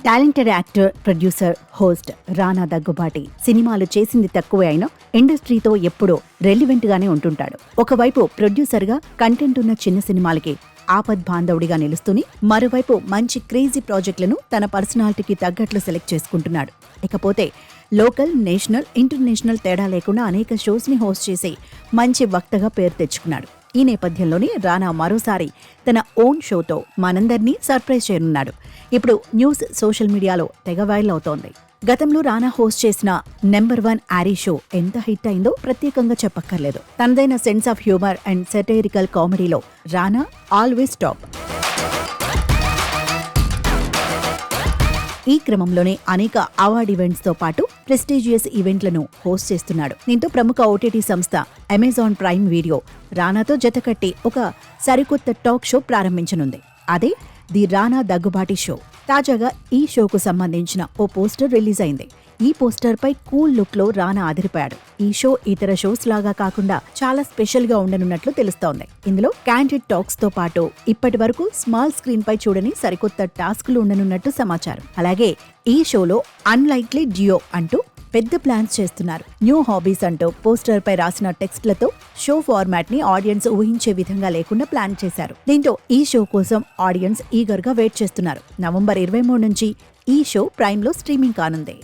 Talented actor, producer, host రానా దగ్గుబాటి సినిమాలు చేసింది తక్కువే అయినా ఇండస్ట్రీతో ఎప్పుడూ రెలివెంట్ గానే ఉంటుంటాడు. ఒకవైపు ప్రొడ్యూసర్ గా కంటెంట్ ఉన్న చిన్న సినిమాలకి ఆపద్ బాంధవుడిగా నిలుస్తూనే మరోవైపు మంచి క్రేజీ ప్రాజెక్టులను తన పర్సనాలిటీకి తగ్గట్లు సెలెక్ట్ చేసుకుంటున్నాడు. ఇకపోతే లోకల్, నేషనల్, ఇంటర్నేషనల్ తేడా లేకుండా అనేక షోస్ ని హోస్ట్ చేసి మంచి వక్తగా పేరు తెచ్చుకున్నాడు. ఈ నేపథ్యంలోనే రానా మరోసారి తన ఓన్ షోతో మనందరినీ సర్ప్రైజ్ చేయనున్నాడు. ఇప్పుడు న్యూస్ సోషల్ మీడియాలో తెగ వైరల్ అవుతోంది. గతంలో రానా హోస్ట్ చేసిన నెంబర్ 1 ఆరీ షో ఎంత హిట్ అయిందో ప్రత్యేకంగా చెప్పక్కర్లేదు. తనదైన sense of humour and satirical కామెడీలో రానా ఆల్వేస్ టాప్. ఈ క్రమంలోనే అనేక అవార్డ్ ఈవెంట్స్ తో పాటు ప్రెస్టీజియస్ ఈవెంట్లను హోస్ట్ చేస్తున్నాడు. దీంతో ప్రముఖ ఓటీటీ సంస్థ అమెజాన్ ప్రైమ్ వీడియో రానాతో జతకట్టి ఒక సరికొత్త టాక్ షో ప్రారంభించనుంది. అదే ది రానా దగ్గుబాటి షో. తాజాగా ఈ షోకు సంబంధించిన ఓ పోస్టర్ రిలీజ్ అయింది. ఈ పోస్టర్ పై కూల్ లుక్ లో రానా అదిరిపాడు. ఈ షో ఇతర షోస్ లాగా కాకుండా చాలా స్పెషల్ గా ఉండనున్నట్లు తెలుస్తోంది. ఇందులో క్యాండిడ్ టాక్స్ తో పాటు ఇప్పటి వరకు స్మాల్ స్క్రీన్ పై చూడని సరికొత్త టాస్క్లు ఉండనున్నట్టు సమాచారం. అలాగే ఈ షోలో అన్లైక్లీ జియో అంటూ పెద్ద ప్లాన్స్ చేస్తున్నారు. న్యూ హాబీస్ అంటూ పోస్టర్ పై రాసిన టెక్స్ట్లతో షో ఫార్మాట్ ని ఆడియన్స్ ఊహించే విధంగా లేకుండా ప్లాన్ చేశారు. దీంతో ఈ షో కోసం ఆడియన్స్ ఈగర్ గా వెయిట్ చేస్తున్నారు. నవంబర్ 23 నుంచి ఈ షో ప్రైమ్ లో స్ట్రీమింగ్ కానుంది.